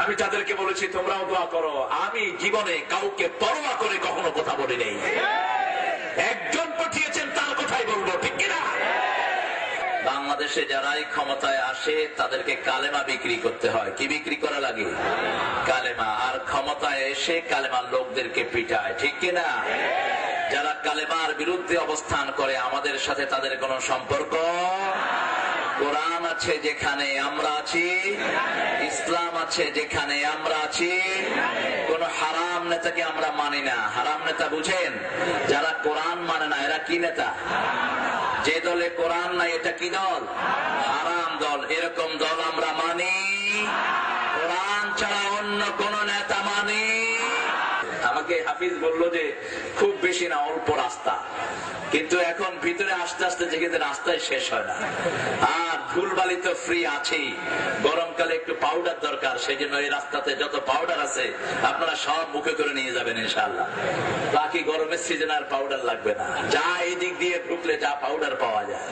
আমি তাদেরকে বলেছি তোমরাও দোয়া করো। আমি জীবনে কাউকে পরোয়া করে কখনো কথা বলি নাই। একজন পাঠিয়েছেন তার কথাই বলবো, ঠিক কিনা? বাংলাদেশে যারাই ক্ষমতায় আসে তাদেরকে কালেমা বিক্রি করতে হয়। কি বিক্রি করা লাগে? কালেমা। আর ক্ষমতায় এসে কালেমার লোকদেরকে পিটায়, ঠিক কিনা? যারা কালেমার বিরুদ্ধে অবস্থান করে আমাদের সাথে তাদের কোনো সম্পর্ক। কোরআন আছে যেখানে আমরা আছি, ইসলাম আছে যেখানে আমরা আছি, কোন হারাম নেতাকে আমরা মানি না। হারাম নেতা বুঝেন? যারা কোরআন মানে না এরা কি নেতা? যে দলে কোরআন নাই এটা কি দল? হারাম দল। এরকম দল আমরা মানি। কোরআন ছাড়া অন্য কোন নেতা মানি। আমাকে হাফিজ বললো যে খুব বেশি না, অল্প রাস্তা, কিন্তু এখন ভিতরে আস্তে আস্তে যেখানে রাস্তায় শেষ হয় না। আর ধুলবালি তো ফ্রি আছেই, গরমকালে একটু পাউডার দরকার, সেই জন্য এই রাস্তাতে যত পাউডার আছে আপনারা সব মুখে করে নিয়ে যাবেন ইনশাআল্লাহ। বাকি গরমের সিজন আর পাউডার লাগবে না, যা এই দিক দিয়ে ঢুকলে যা পাউডার পাওয়া যায়।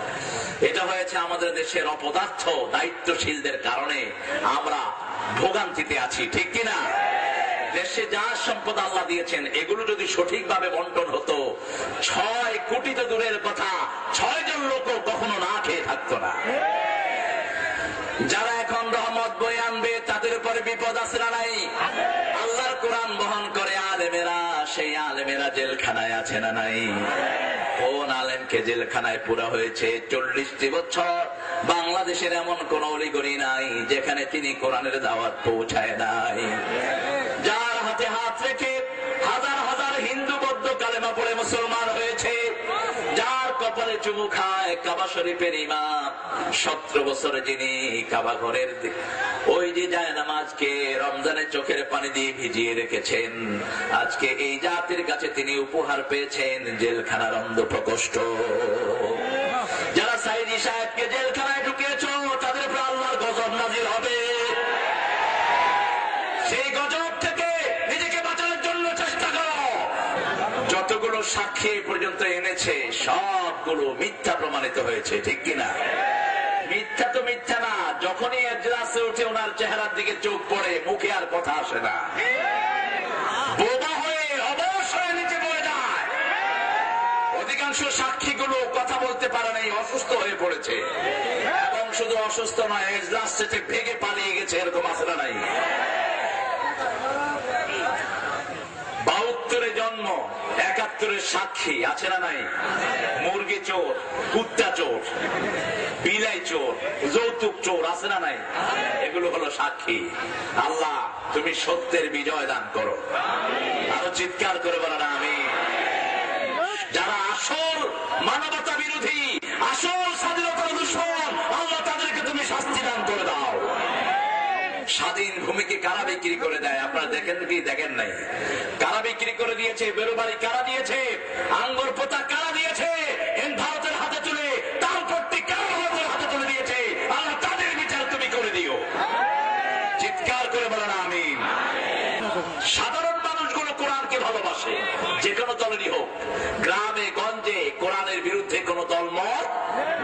এটা হয়েছে আমাদের দেশের অপদার্থ দায়িত্বশীলদের কারণে আমরা ভোগান্তিতে আছি, ঠিক কিনা? দেশে যা সম্পদ আল্লাহ দিয়েছেন এগুলো যদি সঠিকভাবে বন্টন হতো, 6 কোটি তো দূরের কথা, 6 জন লোক কখনো না খেয়ে থাকতো না। যারা এখন রহমত বয়ে আনবে তাদের উপরে বিপদ আছে না নাই? আল্লাহর কোরআন বহন করে আলেমেরা, সেই আলেমেরা জেলখানায় আছে না নাই? কোন আলেমকে জেলখানায় পুরা হয়েছে 40টি বছর? বাংলাদেশের এমন কোন অলিগলি নাই যেখানে তিনি কোরআনের দাওয়াত পৌঁছায় নাই। যার হাতে হাত রেখে হাজার হাজার হিন্দু বৌদ্ধ কালেমা পড়ে মুসলমান হয়েছে, যার কপালে চুমু খায় কাবা শরীফের ইমাম, 17 বছরে যিনি কাবা ঘরের ওই যে জায়নামাজকে রমজানের চোখের পানি দিয়ে ভিজিয়ে রেখেছেন, আজকে এই জাতির কাছে তিনি উপহার পেয়েছেন জেলখানার অন্ধ প্রকোষ্ঠ। যারা সাইদি সাহেবকে জেলখানায় ঢুকিয়েছ তাদের উপর আল্লাহর গজব নাজিল হবে। সেই গজব থেকে নিজেকে বাঁচানোর জন্য চেষ্টা করো। যতগুলো সাক্ষী পর্যন্ত এনেছে সবগুলো মিথ্যা প্রমাণিত হয়েছে, ঠিক কিনা? মিথ্যা তো মিথ্যা না, যখনই এজলাসে উঠে ওনার চেহারার দিকে চোখ পড়ে মুখে আর কথা আসে না, বোবা হয়ে অবশ হয়ে নিচে পড়ে যায়। অধিকাংশ সাক্ষীগুলো কথা বলতে পারে নাই, অসুস্থ হয়ে পড়েছে। এবং শুধু অসুস্থ নয়, এজলাস থেকে ভেগে পালিয়ে গেছে, এরকম আছে না নাই? 72-এ জন্ম, 71-এর সাক্ষী আছে না নাই? মুরগি চোর, কুত্তা চোর, বিলাই চোর, যৌতুক চোর আছে না নাই? এগুলো হলো সাক্ষী। আল্লাহ তুমি সত্যের বিজয় দান করো। আরো চিৎকার করে বলো না আমি। যারা আসল মানবতা বিরোধী, আসল স্বাধীনতার দুশমন, আল্লাহ তাদেরকে তুমি শাস্তি দান করে দাও। স্বাধীন ভূমিকে কারা বিক্রি করে দেয় আপনারা দেখেন কি? দেখেন নাই? কারা বিক্রি করে দিয়েছে? বেরোবাড়ি কারা দিয়েছে? আঙ্গুর পোতা কারা দিয়েছে? ভারতের হাতে তুলে তালপট্টি কারা ভারতের হাতে তুলে দিয়েছে? আল্লাহ তাদের বিচার তুমি করে দিও। চিৎকার করে বলো না আমিন। সাধারণ মানুষগুলো কোরআনকে ভালোবাসে, যে কোনো দলেরই হোক। গ্রামে গঞ্জে কোরআনের বিরুদ্ধে কোনো দলমত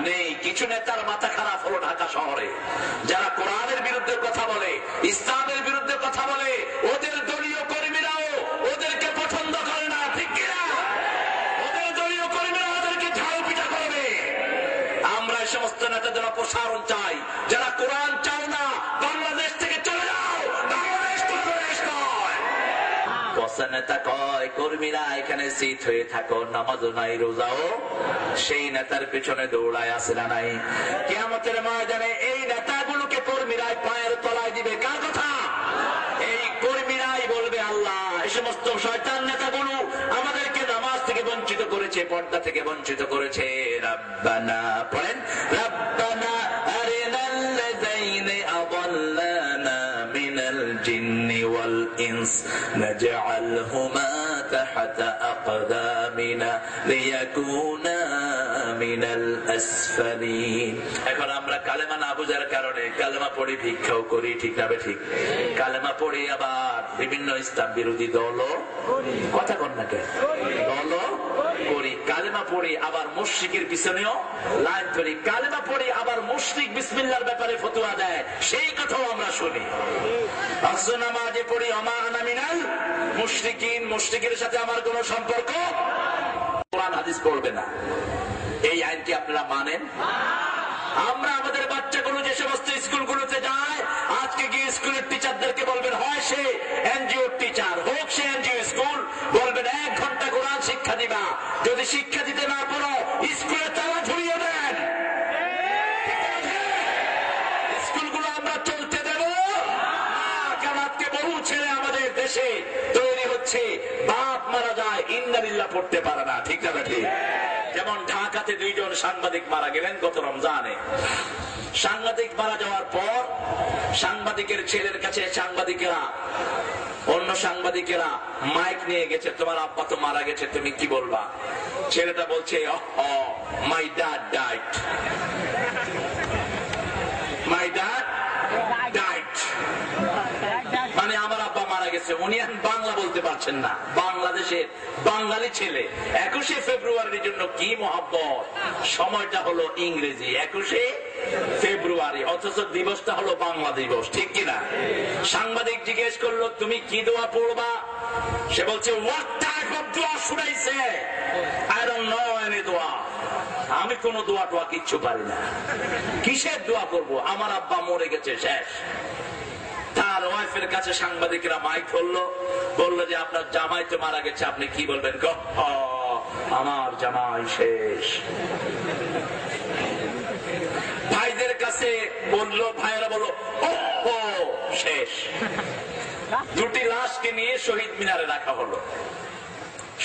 নেই। কিছু নেতার মাথা খারাপ হলো ঢাকা শহরে, যারা কোরআনের বিরুদ্ধে কথা বলে, ইসলামের বিরুদ্ধে কথা বলে, ওদের দলীয় কর্মীরাও ওদেরকে পছন্দ করে না, ঠিক কিনা? ওদের দলীয় কর্মীরা ওদেরকে ঝাড়ু পিটা করবে। আমরা এই সমস্ত নেতাদের অপসারণ চাই। যারা কোরআন চাও না, বাংলাদেশ থেকে চলে যাও। বাংলাদেশ কোনো দেশ নয়। বসা নেতা কয় কর্মীরা এখানে সিট হয়ে থাকো, নামাজও নাই রোজাও সেই নেতার পিছনে দৌড়ায় আসে না নাই? কিয়ামতের ময়দানে এই নেতাগুলোকে কর্মীরাই পায়ের তলায় দিবে। কার কথা? এই কর্মীরাই বলবে আল্লাহ এই সমস্ত শয়তান নেতাগুলো আমাদেরকে নামাজ থেকে বঞ্চিত করেছে, পর্দা থেকে বঞ্চিত করেছে। রাব্বানা পড়েন, রাব্বানা আরিনাল্লাযাইনি আযাল্লানা মিনাল জিন্নি ওয়াল ইনস নাজআলহুমা তাহতা আকদামিনা লিয়াকুনা মিনাল আসফালিন। এখন আমরা কালেমা না বোঝার কারণে কালেমা পড়ে ভিক্ষাও করি, ঠিক না ঠিক? কালেমা পড়ে আবার বিভিন্ন ইসলাম বিরোধী দল কথা কন না কেন দল করি। কালেমা পড়ে আবার মুশরিকের পিছনেও লাইন ধরি। কালেমা পড়ে আবার মুশরিক বিসমিল্লাহর ব্যাপারে ফতোয়া দেয়, সেই কথাও আমরা শুনি। নামাজে পড়ি আমা আনা মিনাল মুশরিকিন, মুশরিকের সাথে আমার কোনো সম্পর্ক, কোরআন হাদিস পড়বে না। এই আইন কি আপনারা মানেন? আমরা আমাদের বাচ্চাগুলো যে সমস্ত স্কুলগুলোতে যায়, আজকে গিয়ে স্কুলের টিচারদেরকে বলবেন, হয় সে এনজিও টিচার হোক, সে এনজিও স্কুল, বলবেন 1 ঘন্টা কোরআন শিক্ষা দিবা। যদি শিক্ষা দিতে না পারো স্কুলে তালা ঝুলিয়ে দেন। স্কুলগুলো আমরা চলতে দেব কারণ আজকে বহু ছেলে আমাদের দেশে তৈরি হচ্ছে, বাপ মারা যায় ইন্নালিল্লাহ পড়তে পারে না, ঠিক না ঠিক? যেমন ঢাকাতে 2 জন সাংবাদিক মারা গেলেন গত রমজানে। সাংবাদিক মারা যাওয়ার পর সাংবাদিকের ছেলের কাছে অন্য সাংবাদিকেরা মাইক নিয়ে গেছে, তোমার আব্বা তো মারা গেছে, তুমি কি বলবা? ছেলেটা বলছে, my dad died, my dad died, মানে আমার আব্বা মারা গেছে। উনি এখন বাংলা বলতে পারছেন না, বাংলাদেশের বাঙালি ছেলে। 21শে ফেব্রুয়ারির জন্য কি মহব্বত, সময়টা হলো ইংরেজি 21শে ফেব্রুয়ারি, অথচ দিবসটা হলো বাংলা দিবস, ঠিক কিনা? সাংবাদিক জিজ্ঞেস করলো, তুমি কি দোয়া পড়বা? সে বলছে, হোয়াট টাইপ অফ দোয়া should I say? I don't know any দোয়া। আমি কোন দোয়া টোয়া কিচ্ছু পারি না। কিসের দোয়া করব? আমার আব্বা মরে গেছে, শেষ। তার ওয়াইফের কাছে সাংবাদিকরা মাইক ধরলো, বললো যে আপনার জামাই তো মারা গেছে, আপনি কি বলবেন? আমার জামাই শেষ। ভাইদের কাছে বললো, ভাইয়েরা বললো ও শেষ। 2টি লাশকে নিয়ে শহীদ মিনারে রাখা হলো।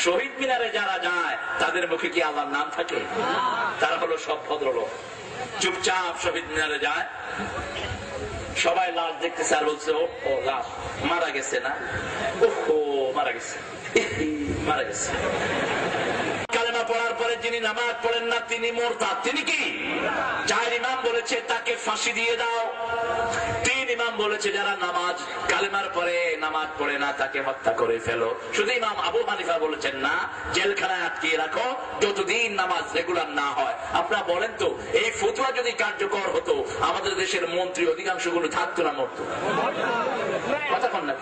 শহীদ মিনারে যারা যায় তাদের মুখে কি আল্লাহর নাম থাকে? তারা হলো সব ভদ্রলোক, চুপচাপ শহীদ মিনারে যায়। সবাই লাশ দেখতেছে আর বলছে, ও লাশ মারা গেছে না, ও মারা গেছে, মারা গেছে। কালেমা পড়ার পরে যিনি নামাজ পড়েন না তিনি মুরতাদ। তিনি কি? 4 ইমাম বলেছে তাকে ফাঁসি দিয়ে দাও। 3 ইমাম বলেছে যারা নামাজ কালেমার পরে নামাজ পড়ে না তাকে হত্যা করে ফেলো। শুধু ইমাম আবু হানিফা বলেছেন না, জেলখানায় আটকিয়ে রাখো যতদিন নামাজ রেগুলার না হয়। আপনারা বলেন তো, এই ফতোয়া যদি কার্যকর হতো আমাদের দেশের মন্ত্রী অধিকাংশ গুলো থাকতো না, মরতো? কথা কন না?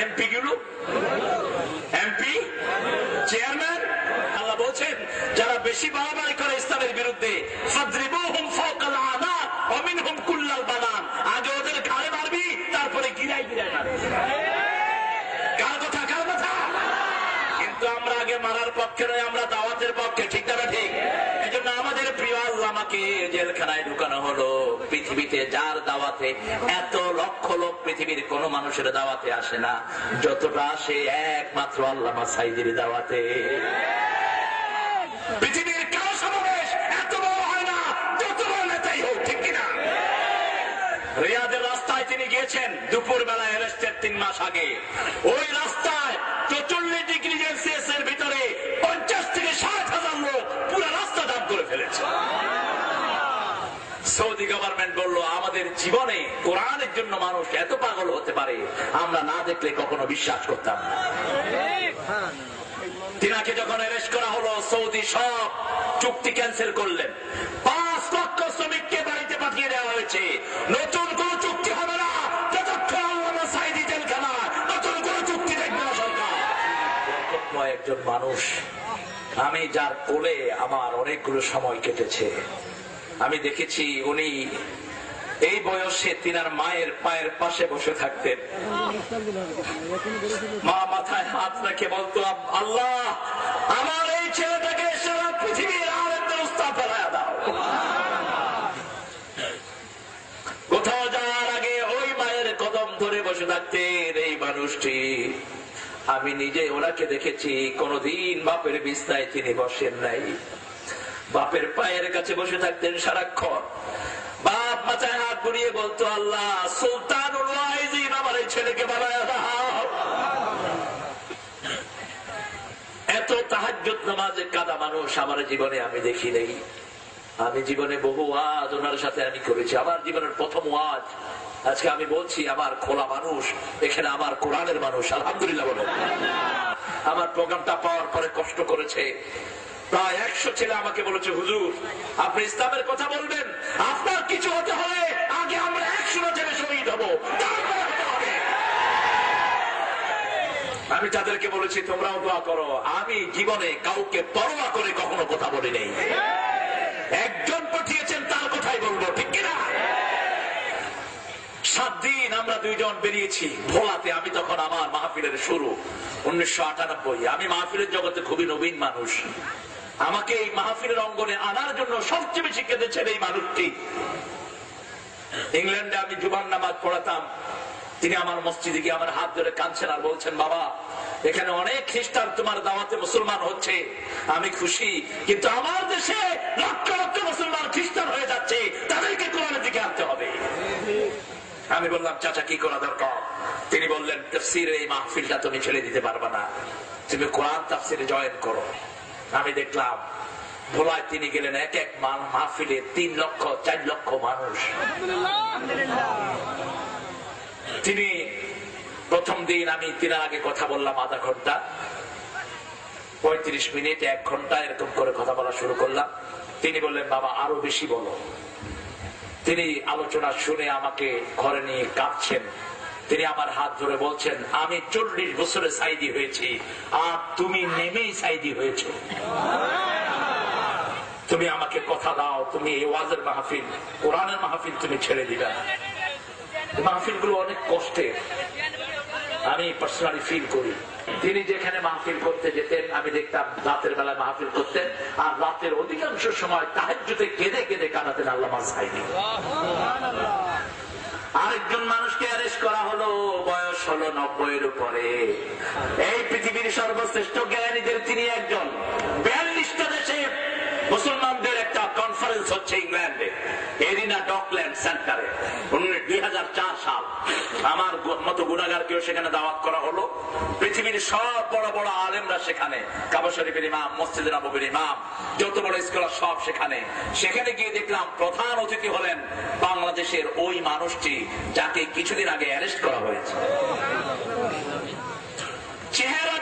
এমপি গুলো, এমপি চেয়ারম্যান, আল্লাহ বলছেন যারা বেশি বাড়াবাড়ি করে ইসলামের বিরুদ্ধে, ফাদরিবুহুম ফাওকাল আনাক ওয়া মিনহুম কুল্লাল বানান, আগে ওদের ঘাড়ে মারবি তারপরে গিরায় গিরায় মারবি। কার কথা? কার কথা? কিন্তু আমরা আগে মারার পক্ষে নয়, আমরা দাওয়াতের পক্ষে, ঠিক না ঠিক? এজন্য আমাদের প্রিয় আল্লামাকে জেলখানায় ঢুকানো হলো। পৃথিবীতে যার দাওয়াতে এত লক্ষ লোক পৃথিবীর কোন মানুষের দাওয়াতে আসে না যতটা আসে একমাত্র আল্লামা সাঈদীর দাওয়াতে। পৃথিবীর কারো সমাবেশ এত বড় হয় না যত বড় নেতাই হোক, ঠিক কিনা? রিয়াদের রাস্তায় তিনি গিয়েছেন দুপুর বেলায়, অ্যারেস্টের 3 মাস আগে। ওই রাস্তায় 44 ডিগ্রি সেলসিয়াসের ভিতরে 50 থেকে 60,000 লোক পুরো রাস্তা জাম করে ফেলেছে। সৌদি গভর্নমেন্ট বললো, আমাদের জীবনে কোরআনের জন্য মানুষ এত পাগল হতে পারে আমরা না দেখলে কখনো বিশ্বাস করতাম না। তিনাকে যখন অ্যারেস্ট করা হলো, সৌদি সব চুক্তি ক্যান্সেল করলেন। 5 লক্ষ শ্রমিককে বাড়িতে পাঠিয়ে দেওয়া হয়েছে। নতুন কোন চুক্তি হবে না যতক্ষণ আল্লামা সাঈদী জেলখানায়, নতুন কোন চুক্তি দেখবে না সরকার। বরকতময় একজন মানুষ, আমি যার কোলে আমার অনেকগুলো সময় কেটেছে। আমি দেখেছি উনি এই বয়সে তিনার মায়ের পায়ের পাশে বসে থাকতেন। মা মাথায় হাত রেখে বলতো, আল্লাহ আমার এই ছেলেটাকে সারা পৃথিবীর আলেমদের উস্তাদ বানায়া দাও। কোথাও যাওয়ার আগে ওই মায়ের কদম ধরে বসে থাকতেন এই মানুষটি। আমি নিজে ওনাকে দেখেছি, কোনদিন বাপের বিছনায় তিনি বসেন নাই, বাপের পায়ের কাছে বসে থাকতেন সারাক্ষণ। বাপ মাথায় হাত বুলিয়ে বলতো, আল্লাহ সুলতানুল ওয়াইজিন আমার এই ছেলেকে বানায়া দাও। এত তাহাজ্জুদ নামাজে কাদা মানুষ আমার জীবনে আমি দেখি নেই। আমি জীবনে বহু ওয়াজ ওনার সাথে আমি করেছি, আমার জীবনের প্রথম ওয়াজ আজকে আমি বলছি। আমার খোলা মানুষ, এখানে আমার কোরআনের মানুষ, আলহামদুলিল্লাহ বলে। আমার প্রোগ্রামটা পাওয়ার পরে কষ্ট করেছে, প্রায় 100 ছেলে আমাকে বলেছে, হুজুর আপনি ইসলামের কথা বলবেন, আপনার কিছু হতে হলে আগে আমরা 100 ছেলে শহীদ হবো, তারপরে হতে হবে। আমি তাদেরকে বলেছি তোমরাও দোয়া করো। আমি জীবনে কাউকে পরোয়া করে কখনো কথা বলি নেই। একজন পাঠিয়েছেন তার কথাই বলবো, ঠিক কিনা? 7 দিন আমরা 2 জন বেরিয়েছি ভোলাতে। আমি তখন আমার মাহফিলের শুরু 1998। আমি মাহফিলের জগতে খুবই নবীন মানুষ। আমাকে এই মাহফিলের অঙ্গনে আনার জন্য সবচেয়ে বেশি কেঁদেছেন এই মানুষটি। ইংল্যান্ডে আমি জুমার নামাজ পড়াতাম, তিনি আমার মসজিদে গিয়ে আমার হাত ধরে কাঁদছেন আর বলছেন, বাবা এখানে অনেক খ্রিস্টান তোমার দাওয়াতে মুসলমান হচ্ছে, আমি খুশি, কিন্তু আমার দেশে লক্ষ লক্ষ মুসলমান খ্রিস্টান হয়ে যাচ্ছে, তাদেরকে কোরআনের দিকে আনতে হবে। আমি বললাম, চাচা কি করা দরকার? তিনি বললেন, তাফসীরের এই মাহফিলটা তুমি ছেড়ে দিতে পারবে না, তুমি কোরআন তাফসীরে জয়েন করো। আমি দেখলাম ভোলায় তিনি গেলেন, এক এক মাহফিলে 3 লক্ষ 4 লক্ষ মানুষ। তিনি প্রথম দিন আমি তিনার আগে কথা বললাম আধা ঘন্টা, 35 মিনিট, 1 ঘন্টা এরকম করে কথা বলা শুরু করলাম। তিনি বললেন, বাবা আরো বেশি বলো। তিনি আলোচনা শুনে আমাকে ঘরে নিয়ে কাঁদছেন। তিনি আমার হাত ধরে বলছেন, আমি 40 বছরে সাইদি হয়েছি, আর তুমি নেমেই সাইদি হয়েছ। তুমি আমাকে কথা দাও, তুমি এই ওয়াজের মাহফিল, কোরআনের মাহফিল তুমি ছেড়ে দিবে না। মাহফিল গুলো অনেক কষ্টের, আমি পার্সোনালি ফিল করি। তিনি যেখানে মাহফিল করতে যেতেন আমি দেখতাম রাতের বেলায় মাহফিল করতেন, আর রাতের অধিকাংশ সময় তাহাজ্জুদে কেঁদে কেঁদে কাঁদাতেন আল্লামা সাইদি। আরেকজন মানুষকে অ্যারেস্ট করা হলো, বয়স হলো 90-এর উপরে। এই পৃথিবীর সর্বশ্রেষ্ঠ জ্ঞানীদের তিনি একজন। 42টা দেশে মুসলমানদের একটা কনফারেন্স হচ্ছে ইংল্যান্ডে, এরিনা ডকল্যান্ড সেন্টারে, 2004 সাল। আমার মতো গুনাহগারকেও সেখানে দাওয়াত করা হলো। পৃথিবীর সব বড় বড় আলেমরা সেখানে, কাবা শরীফের ইমাম, মসজিদে নববীর ইমাম, যত বড় স্কলার সব সেখানে। সেখানে গিয়ে দেখলাম প্রধান অতিথি হলেন বাংলাদেশের ওই মানুষটি যাকে কিছুদিন আগে অ্যারেস্ট করা হয়েছে। চেহারা